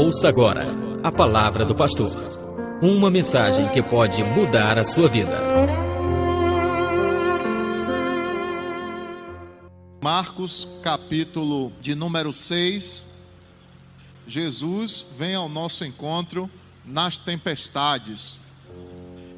Ouça agora a palavra do pastor. Uma mensagem que pode mudar a sua vida. Marcos, capítulo de número 6. Jesus vem ao nosso encontro nas tempestades.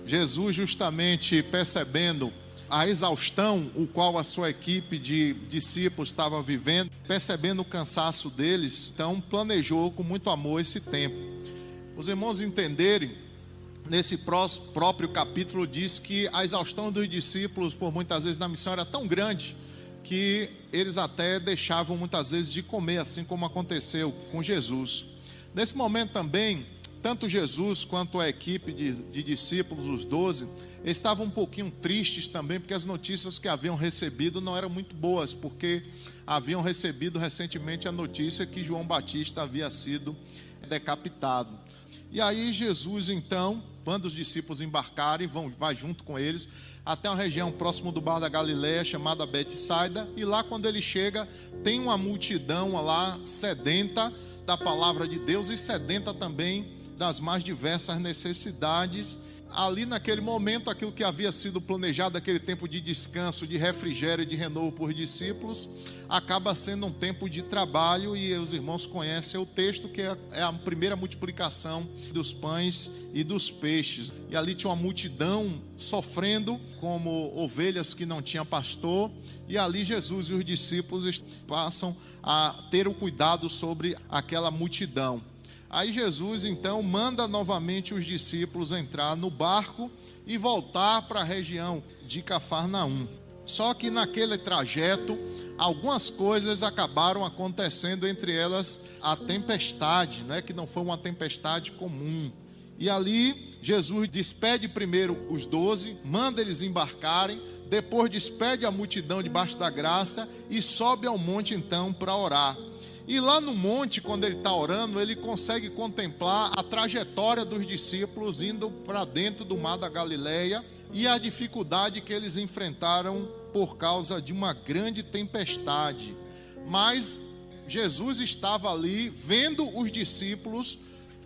Jesus, justamente percebendo a exaustão o qual a sua equipe de discípulos estava vivendo, percebendo o cansaço deles, então planejou com muito amor esse tempo. Os irmãos entenderem, nesse próprio capítulo diz que a exaustão dos discípulos por muitas vezes na missão era tão grande que eles até deixavam muitas vezes de comer, assim como aconteceu com Jesus. Nesse momento também, tanto Jesus quanto a equipe de discípulos, os 12, estavam um pouquinho tristes também, porque as notícias que haviam recebido não eram muito boas, porque haviam recebido recentemente a notícia que João Batista havia sido decapitado. E aí Jesus então manda os discípulos embarcarem, vai junto com eles até uma região próximo do Mar da Galileia, chamada Betsaida, e lá quando ele chega, tem uma multidão lá sedenta da palavra de Deus e sedenta também das mais diversas necessidades. Ali naquele momento, aquilo que havia sido planejado, aquele tempo de descanso, de refrigério e de renovo por discípulos, acaba sendo um tempo de trabalho, e os irmãos conhecem o texto, que é a primeira multiplicação dos pães e dos peixes. E ali tinha uma multidão sofrendo como ovelhas que não tinham pastor, e ali Jesus e os discípulos passam a ter o cuidado sobre aquela multidão. Aí Jesus então manda novamente os discípulos entrar no barco e voltar para a região de Cafarnaum. Só que naquele trajeto, algumas coisas acabaram acontecendo, entre elas a tempestade, que não foi uma tempestade comum. E ali Jesus despede primeiro os 12, manda eles embarcarem, depois despede a multidão debaixo da graça e sobe ao monte então para orar. E lá no monte, quando ele está orando, ele consegue contemplar a trajetória dos discípulos indo para dentro do Mar da Galileia e a dificuldade que eles enfrentaram por causa de uma grande tempestade. Mas Jesus estava ali vendo os discípulos,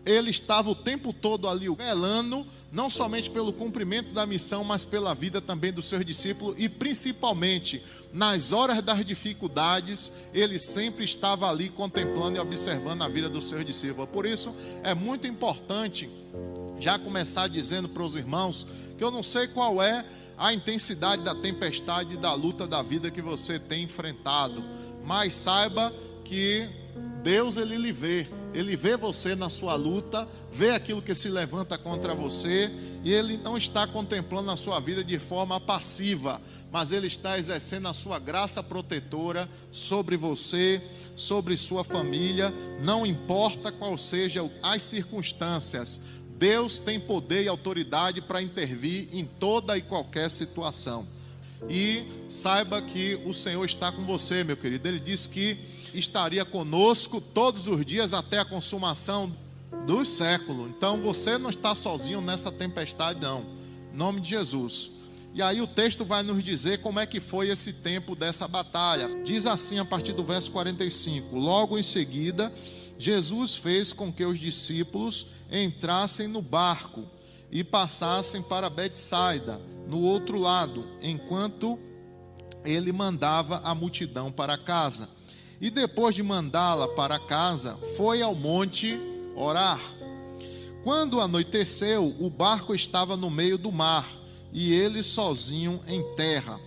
ele estava o tempo todo ali velando, não somente pelo cumprimento da missão, mas pela vida também dos seus discípulos, e principalmente nas horas das dificuldades, ele sempre estava ali contemplando e observando a vida dos seus discípulos. Por isso é muito importante já começar dizendo para os irmãos que eu não sei qual é a intensidade da tempestade e da luta da vida que você tem enfrentado, mas saiba que Deus, ele lhe vê. Ele vê você na sua luta, vê aquilo que se levanta contra você, e ele não está contemplando a sua vida de forma passiva, mas ele está exercendo a sua graça protetora sobre você, sobre sua família. Não importa qual sejam as circunstâncias, Deus tem poder e autoridade para intervir em toda e qualquer situação. E saiba que o Senhor está com você, meu querido. Ele disse que estaria conosco todos os dias até a consumação dos séculos. Então você não está sozinho nessa tempestade, não, em nome de Jesus. E aí o texto vai nos dizer como é que foi esse tempo dessa batalha. Diz assim a partir do verso 45: logo em seguida Jesus fez com que os discípulos entrassem no barco e passassem para Betsaida, no outro lado, enquanto ele mandava a multidão para casa. E depois de mandá-la para casa, foi ao monte orar. Quando anoiteceu, o barco estava no meio do mar, e eles sozinhos em terra.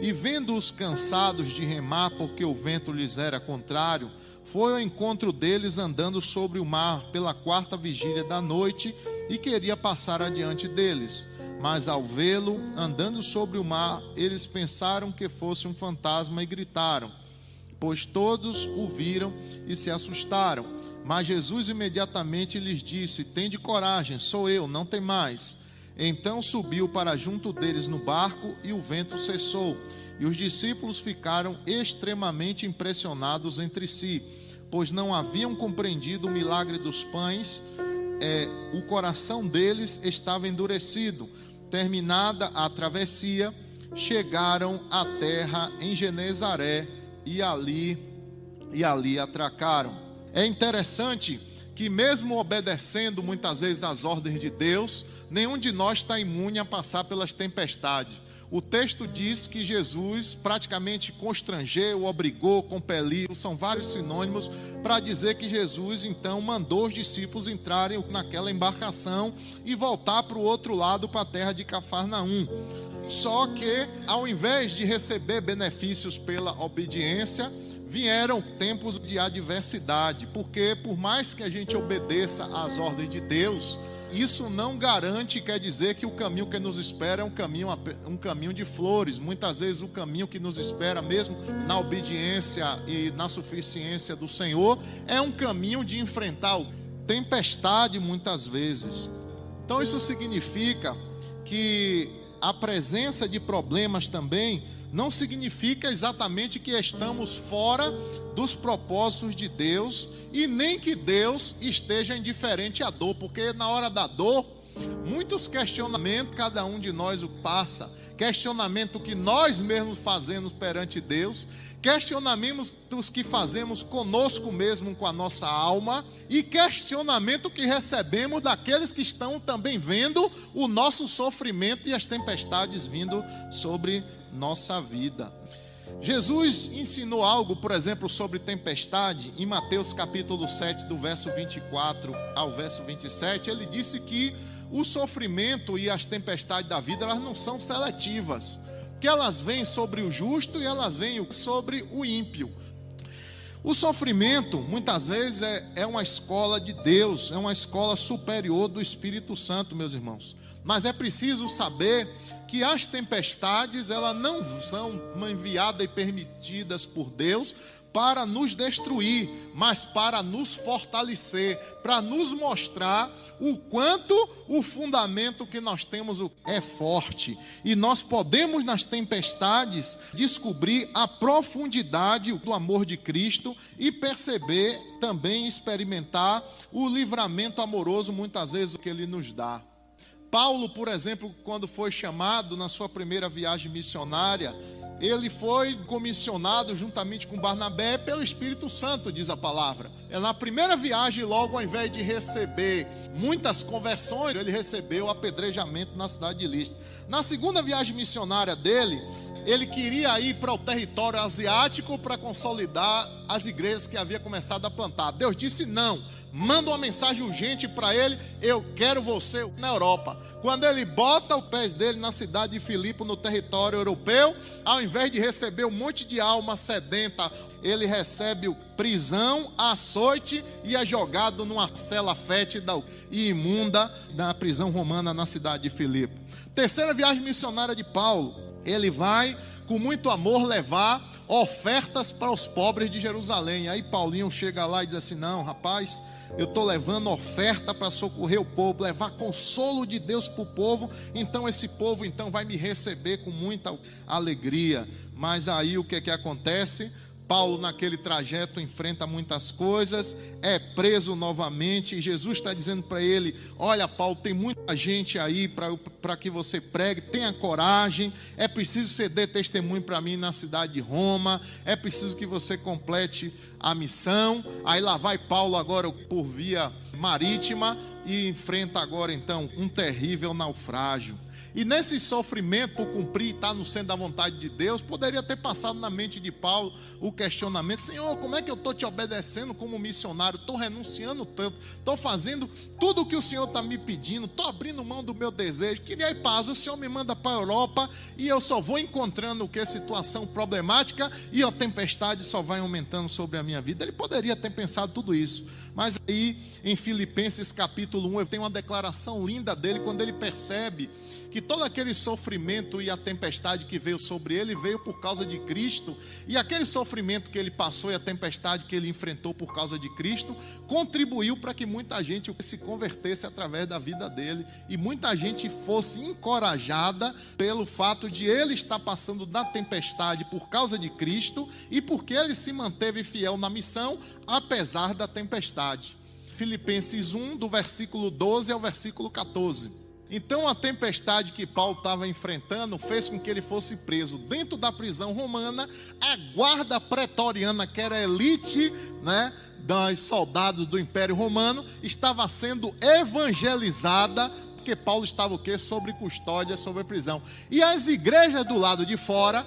E vendo-os cansados de remar, porque o vento lhes era contrário, foi ao encontro deles andando sobre o mar pela 4ª vigília da noite, e queria passar adiante deles. Mas ao vê-lo andando sobre o mar, eles pensaram que fosse um fantasma e gritaram, pois todos o viram e se assustaram. Mas Jesus imediatamente lhes disse: tende coragem, sou eu, não temais. Então subiu para junto deles no barco, e o vento cessou. E os discípulos ficaram extremamente impressionados entre si, pois não haviam compreendido o milagre dos pães. O coração deles estava endurecido. Terminada a travessia, chegaram à terra em Genezaré, e ali atracaram. É interessante que mesmo obedecendo muitas vezes às ordens de Deus, nenhum de nós está imune a passar pelas tempestades. O texto diz que Jesus praticamente constrangeu, obrigou, compeliu, são vários sinônimos para dizer que Jesus então mandou os discípulos entrarem naquela embarcação e voltar para o outro lado, para a terra de Cafarnaum. Só que ao invés de receber benefícios pela obediência, vieram tempos de adversidade, porque por mais que a gente obedeça às ordens de Deus, isso não garante, quer dizer que o caminho que nos espera é um caminho de flores. Muitas vezes o caminho que nos espera, mesmo na obediência e na suficiência do Senhor, é um caminho de enfrentar tempestade muitas vezes. Então isso significa que a presença de problemas também não significa exatamente que estamos fora dos propósitos de Deus e nem que Deus esteja indiferente à dor, porque na hora da dor, muitos questionamentos cada um de nós o passa, questionamento que nós mesmos fazemos perante Deus, questionamentos que fazemos conosco mesmo, com a nossa alma, e questionamento que recebemos daqueles que estão também vendo o nosso sofrimento e as tempestades vindo sobre nossa vida. Jesus ensinou algo, por exemplo, sobre tempestade, em Mateus capítulo 7, do verso 24 ao verso 27, ele disse que o sofrimento e as tempestades da vida, elas não são seletivas, que elas vêm sobre o justo e elas vêm sobre o ímpio. O sofrimento, muitas vezes, é uma escola de Deus, é uma escola superior do Espírito Santo, meus irmãos. Mas é preciso saber que as tempestades, elas não são enviadas e permitidas por Deus para nos destruir, mas para nos fortalecer, para nos mostrar o quanto o fundamento que nós temos é forte. E nós podemos nas tempestades descobrir a profundidade do amor de Cristo e perceber, também experimentar o livramento amoroso muitas vezes que Ele nos dá. Paulo, por exemplo, quando foi chamado na sua primeira viagem missionária, ele foi comissionado juntamente com Barnabé pelo Espírito Santo, diz a palavra. Na primeira viagem, logo, ao invés de receber muitas conversões, ele recebeu apedrejamento na cidade de Listra. Na segunda viagem missionária dele, ele queria ir para o território asiático para consolidar as igrejas que havia começado a plantar. Deus disse não, manda uma mensagem urgente para ele, eu quero você na Europa. Quando ele bota os pés dele na cidade de Filipe, no território europeu, ao invés de receber um monte de alma sedenta, ele recebe prisão, açoite e é jogado numa cela fétida e imunda na prisão romana na cidade de Filipe. Terceira viagem missionária de Paulo, ele vai com muito amor levar ofertas para os pobres de Jerusalém. Aí Paulinho chega lá e diz assim: não, rapaz, eu estou levando oferta para socorrer o povo, levar consolo de Deus para o povo, então esse povo então vai me receber com muita alegria. Mas aí o que acontece? Paulo naquele trajeto enfrenta muitas coisas, é preso novamente, e Jesus está dizendo para ele: olha Paulo, tem muita gente aí para que você pregue, tenha coragem, é preciso você dê testemunho para mim na cidade de Roma, é preciso que você complete a missão. Aí lá vai Paulo agora por via marítima e enfrenta agora então um terrível naufrágio. E nesse sofrimento por cumprir e estar no centro da vontade de Deus, poderia ter passado na mente de Paulo o questionamento: Senhor, como é que eu estou te obedecendo como missionário? Estou renunciando tanto, estou fazendo tudo o que o Senhor está me pedindo, estou abrindo mão do meu desejo, queria ir paz, o Senhor me manda para a Europa e eu só vou encontrando o que? Situação problemática e a tempestade só vai aumentando sobre a minha vida. Ele poderia ter pensado tudo isso, mas aí em Filipenses capítulo 1 eu tenho uma declaração linda dele, quando ele percebe que todo aquele sofrimento e a tempestade que veio sobre ele veio por causa de Cristo, e aquele sofrimento que ele passou e a tempestade que ele enfrentou por causa de Cristo contribuiu para que muita gente se convertesse através da vida dele, e muita gente fosse encorajada pelo fato de ele estar passando da tempestade por causa de Cristo e porque ele se manteve fiel na missão apesar da tempestade. Filipenses 1, do versículo 12 ao versículo 14. Então a tempestade que Paulo estava enfrentando fez com que ele fosse preso dentro da prisão romana. A guarda pretoriana, que era a elite, dos soldados do Império Romano, estava sendo evangelizada, porque Paulo estava o quê? Sobre custódia, sobre prisão. E as igrejas do lado de fora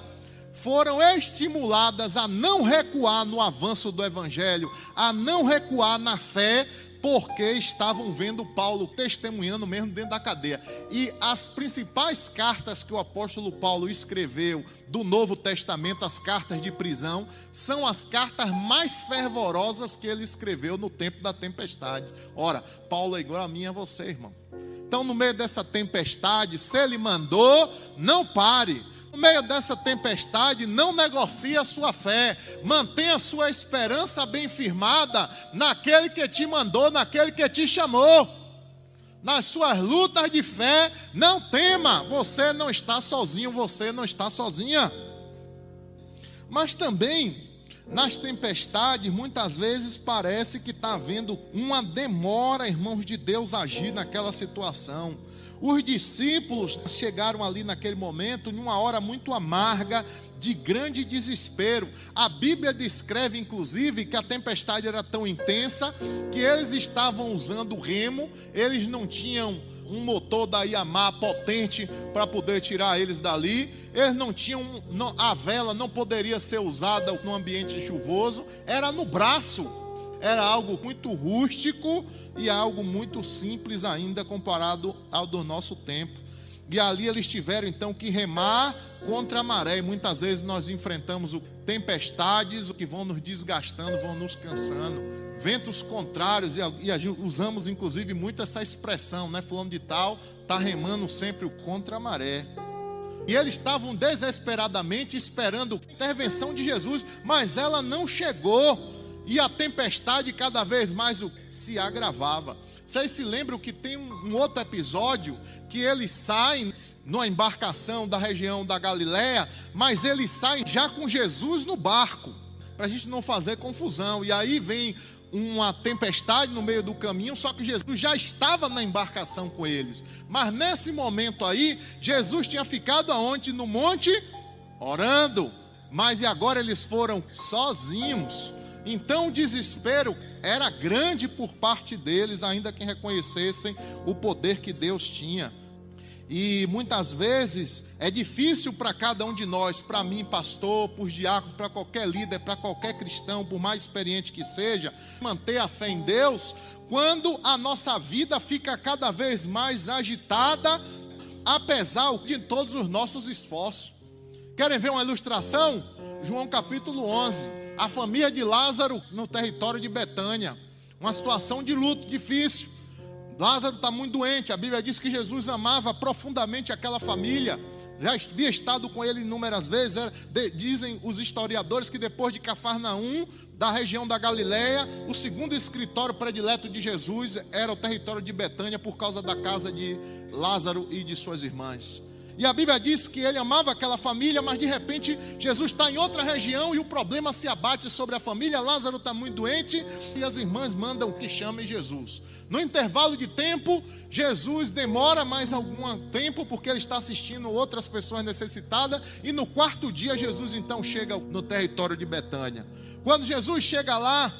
foram estimuladas a não recuar no avanço do evangelho, a não recuar na fé, porque estavam vendo Paulo testemunhando mesmo dentro da cadeia. E as principais cartas que o apóstolo Paulo escreveu do Novo Testamento, as cartas de prisão, são as cartas mais fervorosas que ele escreveu no tempo da tempestade. Ora, Paulo é igual a mim e a você, irmão. Então, no meio dessa tempestade, se ele mandou, não pare. No meio dessa tempestade, não negocie a sua fé. Mantenha a sua esperança bem firmada naquele que te mandou, naquele que te chamou. Nas suas lutas de fé, não tema. Você não está sozinho, você não está sozinha. Mas também, nas tempestades, muitas vezes parece que está havendo uma demora, irmãos de Deus, agir naquela situação. Os discípulos chegaram ali naquele momento, numa hora muito amarga, de grande desespero. A Bíblia descreve, inclusive, que a tempestade era tão intensa que eles estavam usando remo, eles não tinham um motor da Yamaha potente para poder tirar eles dali, eles não tinham, a vela não poderia ser usada no ambiente chuvoso, era no braço. Era algo muito rústico e algo muito simples ainda comparado ao do nosso tempo. E ali eles tiveram então que remar contra a maré. E muitas vezes nós enfrentamos tempestades que vão nos desgastando, vão nos cansando. Ventos contrários, e usamos inclusive muito essa expressão, fulano de tal está remando sempre contra a maré. E eles estavam desesperadamente esperando a intervenção de Jesus, mas ela não chegou. E a tempestade cada vez mais se agravava. Vocês se lembram que tem um outro episódio que eles saem numa embarcação da região da Galileia, mas eles saem já com Jesus no barco, para a gente não fazer confusão. E aí vem uma tempestade no meio do caminho, só que Jesus já estava na embarcação com eles. Mas nesse momento aí, Jesus tinha ficado aonde? No monte, orando. Mas e agora eles foram sozinhos. Então o desespero era grande por parte deles, ainda que reconhecessem o poder que Deus tinha. E muitas vezes é difícil para cada um de nós, para mim, pastor, para os diáconos, para qualquer líder, para qualquer cristão, por mais experiente que seja, manter a fé em Deus, quando a nossa vida fica cada vez mais agitada, apesar de todos os nossos esforços. Querem ver uma ilustração? João capítulo 11. A família de Lázaro no território de Betânia, uma situação de luto difícil. Lázaro está muito doente. A Bíblia diz que Jesus amava profundamente aquela família, já havia estado com ele inúmeras vezes. Dizem os historiadores que depois de Cafarnaum, da região da Galileia, o segundo escritório predileto de Jesus era o território de Betânia, por causa da casa de Lázaro e de suas irmãs. E a Bíblia diz que ele amava aquela família, mas de repente Jesus está em outra região e o problema se abate sobre a família. Lázaro está muito doente e as irmãs mandam que chamem Jesus. No intervalo de tempo, Jesus demora mais algum tempo, porque ele está assistindo outras pessoas necessitadas. E no quarto dia, Jesus então chega no território de Betânia. Quando Jesus chega lá,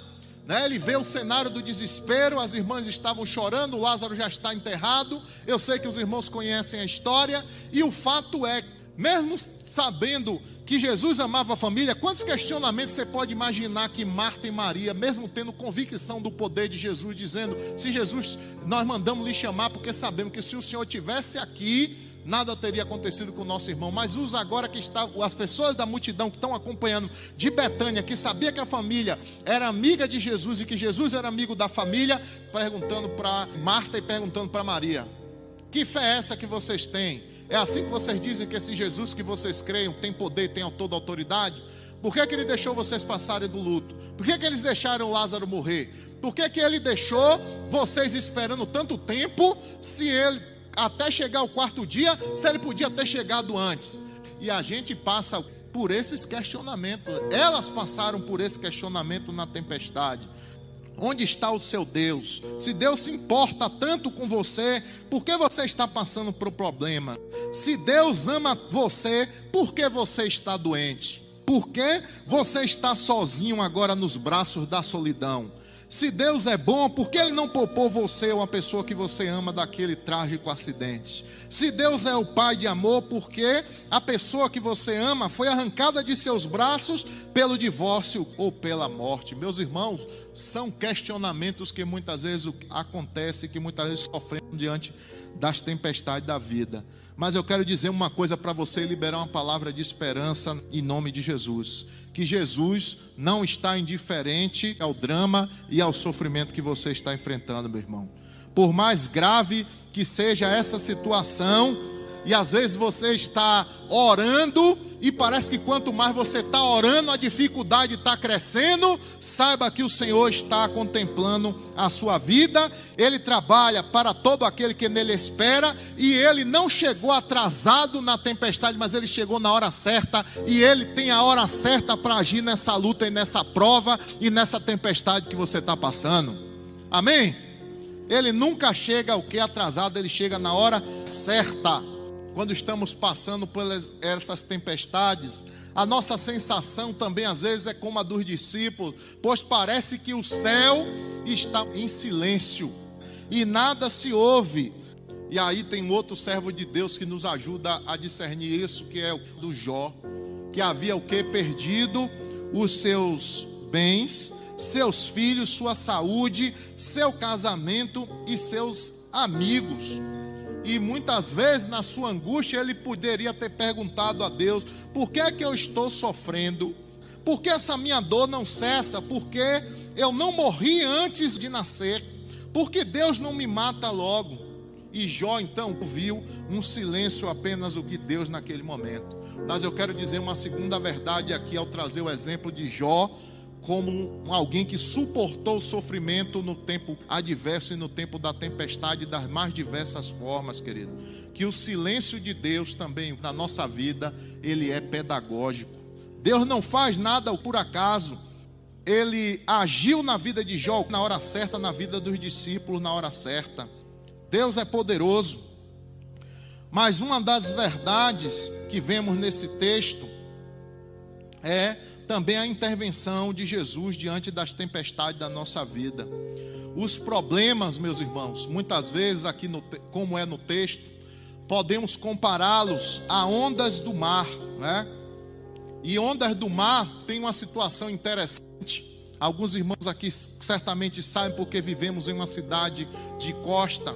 ele vê o cenário do desespero, as irmãs estavam chorando, Lázaro já está enterrado. Eu sei que os irmãos conhecem a história. E o fato é, mesmo sabendo que Jesus amava a família, quantos questionamentos você pode imaginar que Marta e Maria, mesmo tendo convicção do poder de Jesus, dizendo: se Jesus, nós mandamos lhe chamar porque sabemos que se o Senhor estivesse aqui, nada teria acontecido com o nosso irmão. Mas usa agora que está, as pessoas da multidão que estão acompanhando de Betânia, que sabia que a família era amiga de Jesus e que Jesus era amigo da família, perguntando para Marta e perguntando para Maria: que fé é essa que vocês têm? É assim que vocês dizem que esse Jesus que vocês creem tem poder, tem toda a autoridade? Por que ele deixou vocês passarem do luto? Por que eles deixaram Lázaro morrer? Por que ele deixou vocês esperando tanto tempo, se ele até chegar o quarto dia, se ele podia ter chegado antes? E a gente passa por esses questionamentos. Elas passaram por esse questionamento na tempestade. Onde está o seu Deus? Se Deus se importa tanto com você, por que você está passando por problema? Se Deus ama você, por que você está doente? Por que você está sozinho agora nos braços da solidão? Se Deus é bom, por que Ele não poupou você ou a pessoa que você ama daquele trágico acidente? Se Deus é o Pai de amor, por que a pessoa que você ama foi arrancada de seus braços pelo divórcio ou pela morte? Meus irmãos, são questionamentos que muitas vezes acontecem, que muitas vezes sofremos diante das tempestades da vida. Mas eu quero dizer uma coisa para você e liberar uma palavra de esperança em nome de Jesus. Que Jesus não está indiferente ao drama e ao sofrimento que você está enfrentando, meu irmão. Por mais grave que seja essa situação, e às vezes você está orando e parece que quanto mais você está orando, a dificuldade está crescendo. Saiba que o Senhor está contemplando a sua vida. Ele trabalha para todo aquele que nele espera, e Ele não chegou atrasado na tempestade, mas Ele chegou na hora certa, e Ele tem a hora certa para agir nessa luta e nessa prova e nessa tempestade que você está passando. Amém? Ele nunca chega o que atrasado, Ele chega na hora certa. Quando estamos passando por essas tempestades, a nossa sensação também às vezes é como a dos discípulos, pois parece que o céu está em silêncio e nada se ouve. E aí tem outro servo de Deus que nos ajuda a discernir isso, que é o do Jó, que havia o que? Perdido os seus bens, seus filhos, sua saúde, seu casamento e seus amigos. E muitas vezes na sua angústia ele poderia ter perguntado a Deus: por que é que eu estou sofrendo? Por que essa minha dor não cessa? Por que eu não morri antes de nascer? Por que Deus não me mata logo? E Jó então viu um silêncio apenas o que Deus naquele momento. Mas eu quero dizer uma segunda verdade aqui ao trazer o exemplo de Jó como alguém que suportou o sofrimento no tempo adverso e no tempo da tempestade das mais diversas formas, querido. Que o silêncio de Deus também na nossa vida, ele é pedagógico. Deus não faz nada por acaso. Ele agiu na vida de Jó na hora certa, na vida dos discípulos na hora certa. Deus é poderoso. Mas uma das verdades que vemos nesse texto é também a intervenção de Jesus diante das tempestades da nossa vida. Os problemas, meus irmãos, muitas vezes aqui, como é no texto, podemos compará-los a ondas do mar, né? E ondas do mar tem uma situação interessante. Alguns irmãos aqui certamente sabem porque vivemos em uma cidade de costa.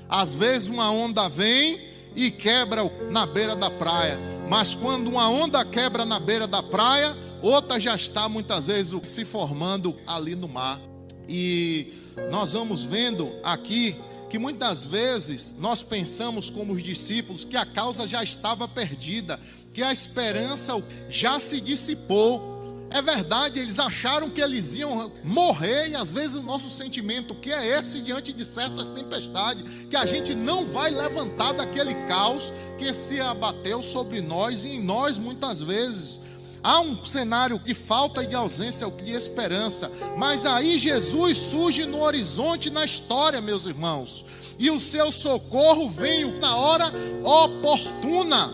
Às vezes uma onda vem e quebra na beira da praia, mas quando uma onda quebra na beira da praia, outra já está muitas vezes se formando ali no mar. E nós vamos vendo aqui que muitas vezes nós pensamos como os discípulos que a causa já estava perdida, que a esperança já se dissipou. É verdade, eles acharam que eles iam morrer, e às vezes o nosso sentimento que é esse diante de certas tempestades, que a gente não vai levantar daquele caos que se abateu sobre nós e em nós muitas vezes. Há um cenário de falta e de ausência de esperança, mas aí Jesus surge no horizonte na história, meus irmãos, e o seu socorro vem na hora oportuna,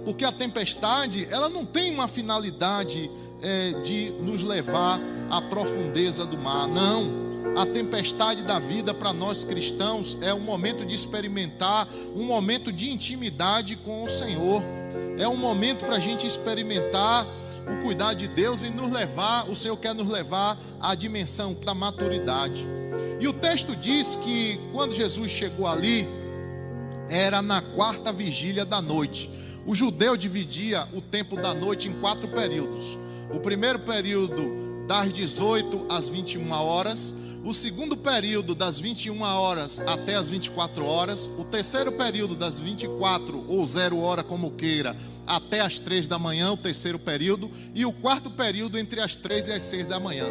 porque a tempestade, ela não tem uma finalidade de nos levar à profundeza do mar, não. A tempestade da vida para nós cristãos é um momento de experimentar, um momento de intimidade com o Senhor, é um momento para a gente experimentar o cuidado de Deus e nos levar, o Senhor quer nos levar à dimensão da maturidade. E o texto diz que quando Jesus chegou ali, era na 4ª vigília da noite. O judeu dividia o tempo da noite em 4 períodos. O primeiro período das 18 às 21 horas, o segundo período das 21 horas até as 24 horas, o terceiro período das 24 ou 0 hora como queira, até as 3 da manhã, o terceiro período, e o quarto período entre as 3 e as 6 da manhã.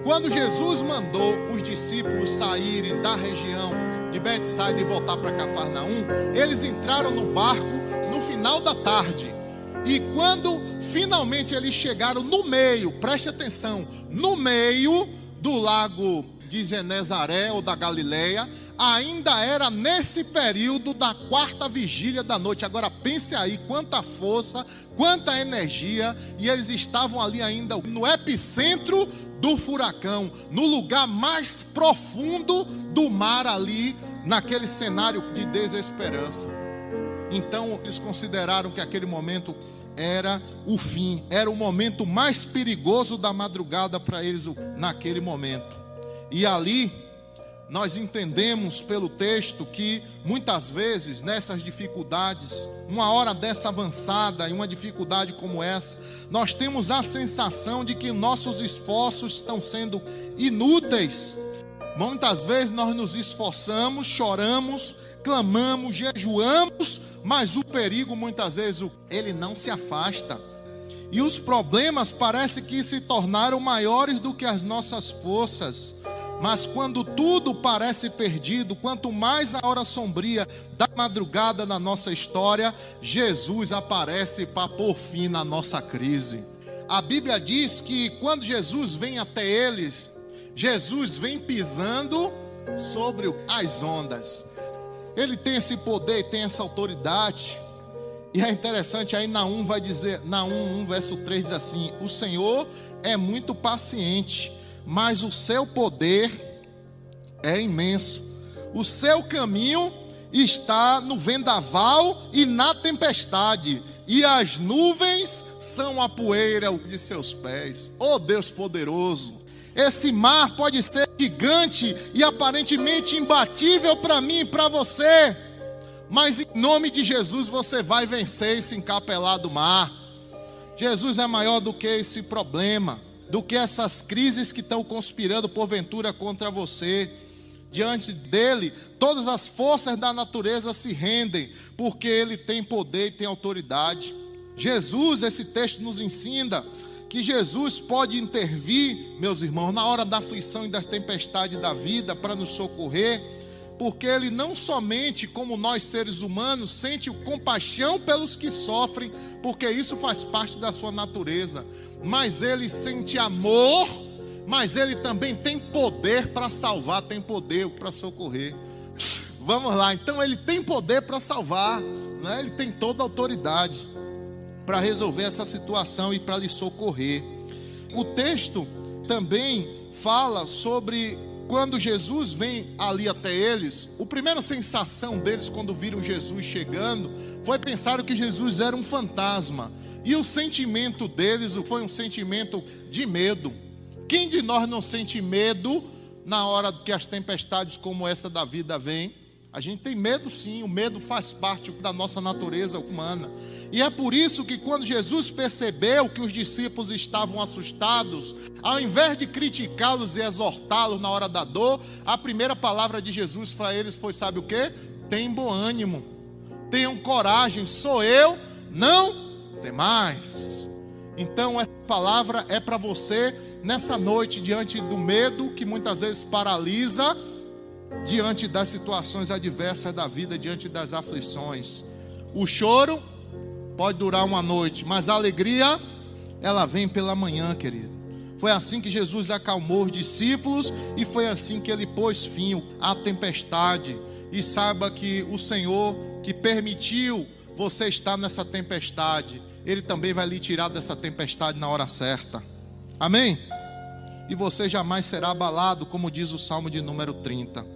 Quando Jesus mandou os discípulos saírem da região de Betsaida e voltar para Cafarnaum, eles entraram no barco no final da tarde. E quando finalmente eles chegaram no meio, preste atenção, no meio do lago de Genezaré ou da Galileia, ainda era nesse período da 4ª vigília da noite. Agora pense aí, quanta força, quanta energia, e eles estavam ali ainda no epicentro do furacão, no lugar mais profundo do mar ali, naquele cenário de desesperança. Então eles consideraram que aquele momento era o fim, era o momento mais perigoso da madrugada para eles naquele momento. E ali nós entendemos pelo texto que muitas vezes nessas dificuldades, uma hora dessa avançada e uma dificuldade como essa, nós temos a sensação de que nossos esforços estão sendo inúteis. Muitas vezes nós nos esforçamos, choramos, clamamos, jejuamos, mas o perigo muitas vezes ele não se afasta. E os problemas parece que se tornaram maiores do que as nossas forças. Mas quando tudo parece perdido, quanto mais a hora sombria da madrugada na nossa história, Jesus aparece para pôr fim na nossa crise. A Bíblia diz que quando Jesus vem até eles, Jesus vem pisando sobre as ondas. Ele tem esse poder, tem essa autoridade. E é interessante, aí Naum vai dizer, Naum 1 verso 3 diz assim: o Senhor é muito paciente, mas o seu poder é imenso. O seu caminho está no vendaval e na tempestade, e as nuvens são a poeira de seus pés. Oh Deus poderoso! Esse mar pode ser gigante e aparentemente imbatível para mim e para você, mas em nome de Jesus você vai vencer esse encapelado mar. Jesus é maior do que esse problema, do que essas crises que estão conspirando porventura contra você. Diante dele, todas as forças da natureza se rendem, porque ele tem poder e tem autoridade. Jesus, esse texto nos ensina que Jesus pode intervir, meus irmãos, na hora da aflição e da tempestade da vida para nos socorrer, porque ele não somente, como nós seres humanos, sente compaixão pelos que sofrem, porque isso faz parte da sua natureza, mas ele sente amor, mas ele também tem poder para salvar, tem poder para socorrer. Vamos lá, então ele tem poder para salvar, né? Ele tem toda a autoridade para resolver essa situação e para lhe socorrer. O texto também fala sobre quando Jesus vem ali até eles. A primeira sensação deles quando viram Jesus chegando foi pensar que Jesus era um fantasma, e o sentimento deles foi um sentimento de medo. Quem de nós não sente medo na hora que as tempestades como essa da vida vêm? A gente tem medo sim, o medo faz parte da nossa natureza humana. E é por isso que quando Jesus percebeu que os discípulos estavam assustados, ao invés de criticá-los e exortá-los na hora da dor, a primeira palavra de Jesus para eles foi, sabe o quê? Tem bom ânimo, tenham coragem, sou eu, não temais. Então essa palavra é para você nessa noite, diante do medo que muitas vezes paralisa, diante das situações adversas da vida, diante das aflições. O choro pode durar uma noite, mas a alegria, ela vem pela manhã, querido. Foi assim que Jesus acalmou os discípulos, e foi assim que ele pôs fim à tempestade. E saiba que o Senhor que permitiu você estar nessa tempestade, ele também vai lhe tirar dessa tempestade na hora certa. Amém? E você jamais será abalado, como diz o Salmo de número 30.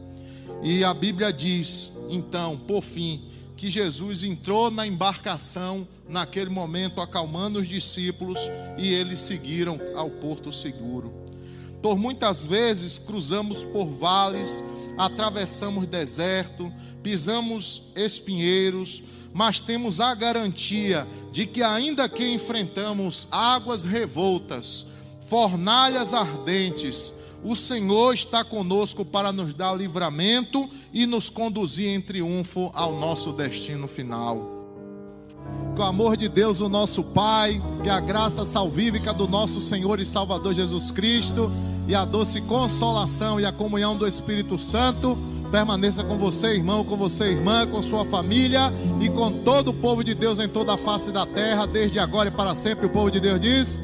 E a Bíblia diz, então, por fim, que Jesus entrou na embarcação naquele momento, acalmando os discípulos, e eles seguiram ao porto seguro. Por muitas vezes cruzamos por vales, atravessamos deserto, pisamos espinheiros, mas temos a garantia de que ainda que enfrentamos águas revoltas, fornalhas ardentes, o Senhor está conosco para nos dar livramento e nos conduzir em triunfo ao nosso destino final. Com o amor de Deus, o nosso Pai, que a graça salvífica do nosso Senhor e Salvador Jesus Cristo, e a doce consolação e a comunhão do Espírito Santo permaneça com você, irmão, com você, irmã, com sua família e com todo o povo de Deus em toda a face da terra, desde agora e para sempre. O povo de Deus diz...